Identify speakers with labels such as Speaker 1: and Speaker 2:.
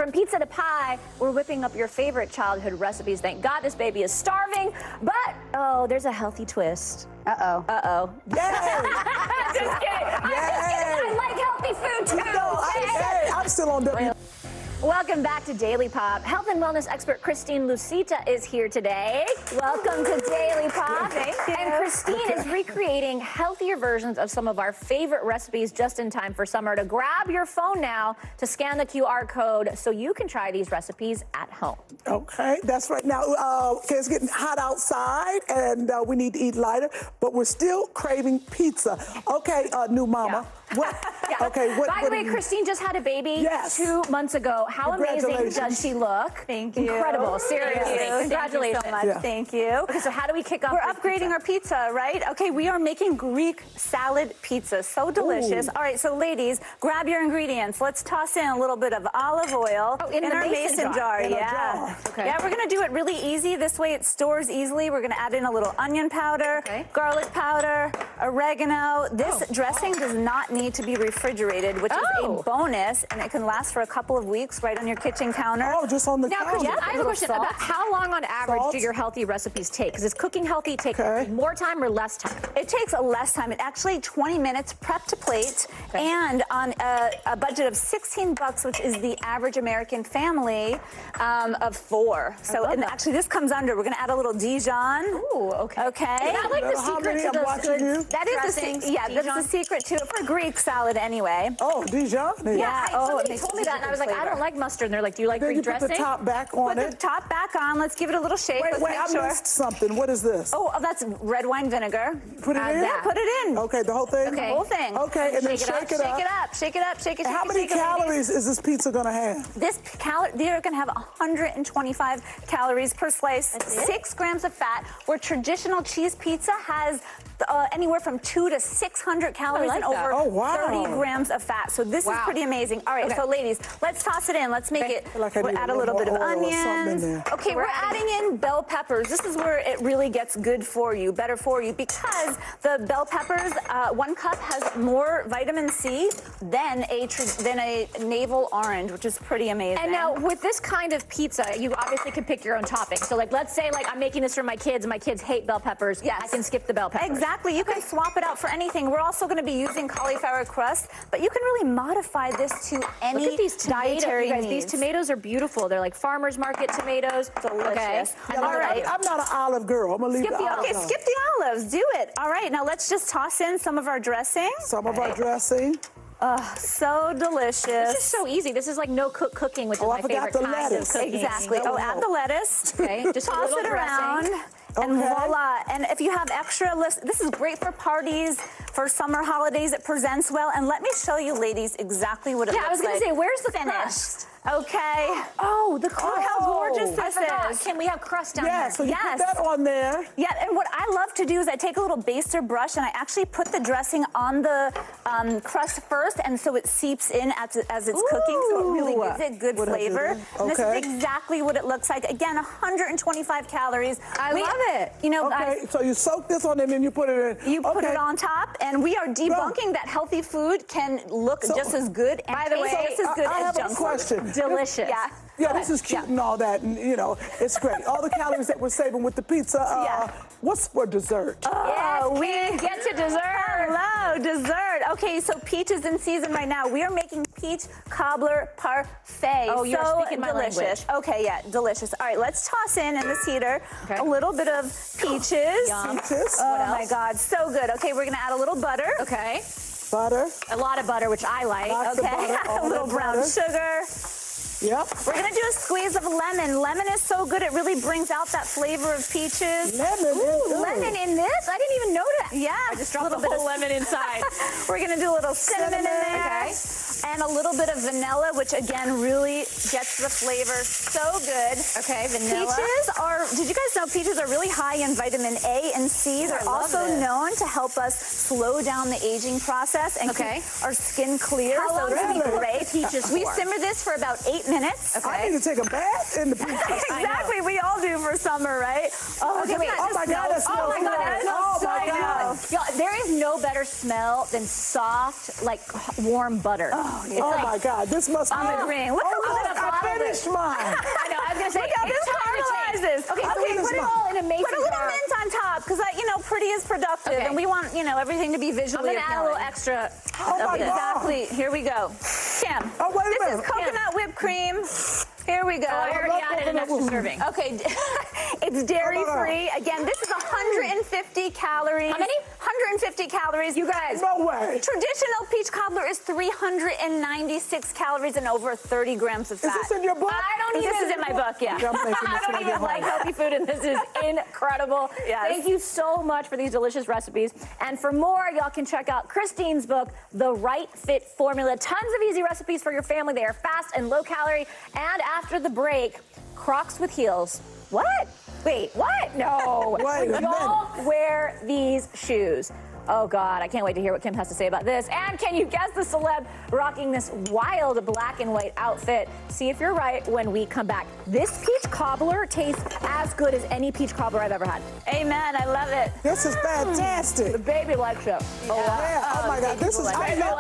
Speaker 1: From pizza to pie, we're whipping up your favorite childhood recipes. Thank God this baby is starving, but oh, there's a healthy twist.
Speaker 2: Uh-oh.
Speaker 1: Uh-oh.
Speaker 3: Yay!
Speaker 1: Just kidding. I'm just kidding. I like healthy food too.
Speaker 3: Hey, I'm still on W.
Speaker 1: Welcome back to Daily Pop. Health and wellness expert Christine Lusita is here today. Welcome to Daily Pop.
Speaker 2: Thank you.
Speaker 1: And Christine is recreating healthier versions of some of our favorite recipes just in time for summer. To grab your phone now to scan the QR code so you can try these recipes at home.
Speaker 3: Okay, that's right. Now, it's getting hot outside, and we need to eat lighter, but we're still craving pizza. Okay, new mama.
Speaker 1: Yeah.
Speaker 3: What?
Speaker 1: Yeah.
Speaker 3: Okay.
Speaker 1: By the way, Christine just had a baby 2 months ago. How amazing does she look?
Speaker 2: Thank you.
Speaker 1: Incredible. Seriously.
Speaker 2: Thank you.
Speaker 1: Congratulations.
Speaker 2: Thank you so much. Thank you.
Speaker 1: Okay, so how do we kick off?
Speaker 2: We're upgrading our pizza, right? Okay, we are making Greek salad pizza. So delicious.
Speaker 3: Ooh.
Speaker 2: All right, so ladies, grab your ingredients. Let's toss in a little bit of olive oil
Speaker 1: in
Speaker 2: our mason jar.
Speaker 3: In a
Speaker 2: Yeah.
Speaker 3: jar.
Speaker 1: Okay.
Speaker 2: Yeah, we're gonna do it really easy. This way it stores easily. We're gonna add in a little onion powder, garlic powder, oregano. This dressing does not need to be refrigerated, which is a bonus, and it can last for a couple of weeks right on your kitchen counter.
Speaker 3: Oh, just on the
Speaker 1: Now,
Speaker 3: counter.
Speaker 1: Christine, I have a question
Speaker 2: salt.
Speaker 1: about how long on average
Speaker 3: Salt.
Speaker 1: do your healthy recipes take? Because is cooking healthy take more time or less time?
Speaker 2: It takes less time. It actually 20 minutes prep to plate, and on a budget of 16 bucks, which is the average American family of 4. So, and actually this comes under, we're gonna add a little Dijon.
Speaker 1: Ooh, okay.
Speaker 2: Okay.
Speaker 1: Is that like the secret to those good
Speaker 2: That is
Speaker 1: dressings?
Speaker 2: yeah, that's the secret to it for Greek salad anyway.
Speaker 3: Oh, Dijon.
Speaker 1: Yeah, somebody
Speaker 2: makes
Speaker 1: told me
Speaker 2: such
Speaker 1: that,
Speaker 2: a
Speaker 1: and I was
Speaker 2: good
Speaker 1: like, I don't
Speaker 2: flavor.
Speaker 1: like mustard. And they're like, do you like
Speaker 3: Then
Speaker 1: Greek
Speaker 3: you put
Speaker 1: dressing?
Speaker 3: the top back on
Speaker 2: Put
Speaker 3: it.
Speaker 2: the top back on. Let's give it a little shake.
Speaker 3: Wait,
Speaker 2: Let's
Speaker 3: I
Speaker 2: make sure.
Speaker 3: missed something. What is this?
Speaker 2: Oh, that's red wine vinegar.
Speaker 3: Put it in?
Speaker 2: Yeah, put it in.
Speaker 3: Okay, the whole thing?
Speaker 2: The whole thing.
Speaker 3: Okay, and then shake it up.
Speaker 2: Shake it up. Shake it up. Shake it.
Speaker 3: And how
Speaker 2: shake it,
Speaker 3: many
Speaker 2: shake it, ladies.
Speaker 3: calories is this pizza going to have?
Speaker 2: They're going to have 125 calories per slice, 6 grams of fat, where traditional cheese pizza has anywhere from 200 to 600 calories and over 30 grams of fat. So this is pretty amazing. All right, so ladies, let's toss it in. Let's make it, we'll add a little bit of onions. Okay, we're adding in bell peppers. This is where it really gets good for you, better for you, because the bell peppers, 1 cup has more vitamin C than a navel orange, which is pretty amazing.
Speaker 1: And now with this kind of pizza, you obviously can pick your own topping. So like, let's say like I'm making this for my kids and my kids hate bell peppers.
Speaker 2: Yes.
Speaker 1: I can skip the bell peppers.
Speaker 2: Exactly. You can swap it out for anything. We're also going to be using cauliflower crust, but you can really modify this to any
Speaker 1: Look at these
Speaker 2: dietary
Speaker 1: tomatoes,
Speaker 2: needs.
Speaker 1: These tomatoes are beautiful. They're like farmer's market tomatoes.
Speaker 2: Delicious.
Speaker 1: Okay.
Speaker 3: Yeah, all right. I'm not an olive girl. I'm going to leave the olive.
Speaker 2: Okay, skip the olives. Do it. All right, now let's just toss in some of our dressing.
Speaker 3: Some of our dressing.
Speaker 2: So delicious.
Speaker 1: This is so easy. This is like no cooking, which is my favorite kind of cooking.
Speaker 2: Exactly. Oh, add the lettuce.
Speaker 1: Okay. Just
Speaker 2: toss it around. And voila. And if you have extra, this is great for parties, for summer holidays. It presents well. And let me show you, ladies, exactly what it looks like.
Speaker 1: Yeah, I was going to say, where's the
Speaker 2: finished?
Speaker 1: crust?
Speaker 2: Okay.
Speaker 1: Oh, the crust.
Speaker 2: Look how gorgeous this is.
Speaker 1: Can we have crust down here?
Speaker 3: Yeah, so you put that on there.
Speaker 2: Yeah, and what I love to do is I take a little baster brush and I actually put the dressing on the crust first, and so it seeps in as it's cooking, so it really gives it good flavor. And this is exactly what it looks like. Again, 125 calories.
Speaker 1: I love it.
Speaker 2: You know,
Speaker 3: so you soak this on and then you put it in.
Speaker 2: You put it on top, and we are debunking that healthy food can look just as good and
Speaker 1: by the way,
Speaker 2: taste just as good
Speaker 3: I
Speaker 2: as
Speaker 3: have
Speaker 2: junk
Speaker 3: a
Speaker 2: food.
Speaker 3: question.
Speaker 1: Delicious.
Speaker 3: Yeah, this is cute and all that, and you know, it's great. All the calories that we're saving with the pizza. What's for dessert?
Speaker 1: We get to dessert.
Speaker 2: Hello, dessert. Okay, so peach is in season right now. We are making peach cobbler parfait.
Speaker 1: Oh, you're speaking my
Speaker 2: delicious. Okay, yeah, delicious. All right, let's toss in this heater a little bit of peaches.
Speaker 3: Peaches.
Speaker 2: Oh my God, so good. Okay, we're gonna add a little butter.
Speaker 1: Okay.
Speaker 3: Butter.
Speaker 1: A lot of butter, which I like.
Speaker 3: Lots of butter,
Speaker 2: a little brown sugar.
Speaker 3: Yep.
Speaker 2: We're gonna do a squeeze of lemon. Lemon is so good; it really brings out that flavor of peaches.
Speaker 3: Lemon.
Speaker 1: Lemon in this? I didn't even know that.
Speaker 2: Yeah,
Speaker 1: I just dropped a whole lemon inside.
Speaker 2: We're gonna do a little cinnamon in there, and a little bit of vanilla, which again really gets the flavor so good.
Speaker 1: Okay, vanilla.
Speaker 2: Peaches are. Did you guys know peaches are really high in vitamin A and C? They're also known to help us slow down the aging process and keep our skin clear.
Speaker 1: How long
Speaker 2: so
Speaker 1: do we
Speaker 2: it's
Speaker 1: cook
Speaker 2: great.
Speaker 1: peaches
Speaker 2: We
Speaker 1: for?
Speaker 2: simmer this for about 8 minutes.
Speaker 3: I need to take a bath in the peaches.
Speaker 2: Exactly, we all do for summer, right?
Speaker 3: Oh, okay, wait. Oh my God, that smells
Speaker 1: Oh my God, that smells so
Speaker 3: good.
Speaker 1: good. Y'all, there is no better smell than soft, like warm butter.
Speaker 3: Oh my God, this must be.
Speaker 2: I'm agreeing. Look how
Speaker 3: finished mine.
Speaker 1: I know, I was going to say,
Speaker 2: look how this caramelizes.
Speaker 1: Okay, so put it all in a mason
Speaker 2: Put a little
Speaker 1: jar.
Speaker 2: mint on top, because, pretty is productive, and we want, everything to be visually
Speaker 1: I'm going to add a little extra.
Speaker 3: Oh, my God.
Speaker 2: Exactly. Here we go. Cam,
Speaker 3: Oh, wait a
Speaker 2: this
Speaker 3: minute.
Speaker 2: is coconut whipped cream. Here we go.
Speaker 1: I already added an extra serving.
Speaker 2: Okay, it's dairy-free. Again, this is 150 calories.
Speaker 1: How many?
Speaker 2: 150 calories.
Speaker 1: You guys.
Speaker 3: No way.
Speaker 2: Traditional peach cobbler is 396 calories and over 30 grams of fat.
Speaker 3: Is this in your book?
Speaker 2: This is in my book, yeah.
Speaker 3: I'm making this
Speaker 1: I
Speaker 3: when
Speaker 1: don't
Speaker 3: I get
Speaker 1: even like
Speaker 3: home.
Speaker 1: healthy food, and this is incredible.
Speaker 2: Yes.
Speaker 1: Thank you so much for these delicious recipes. And for more, y'all can check out Christine's book, The Right Fit Formula. Tons of easy recipes for your family. They are fast and low calorie. And after the break, Crocs with heels. What? Wait, what? No.
Speaker 3: Wait a
Speaker 1: Y'all wear these shoes. Oh, God, I can't wait to hear what Kim has to say about this. And can you guess the celeb rocking this wild black and white outfit? See if you're right when we come back. This peach cobbler tastes as good as any peach cobbler I've ever had.
Speaker 2: Amen. I love it.
Speaker 3: This is fantastic.
Speaker 1: The baby likes it.
Speaker 3: Yeah. Oh, my God. This is. I love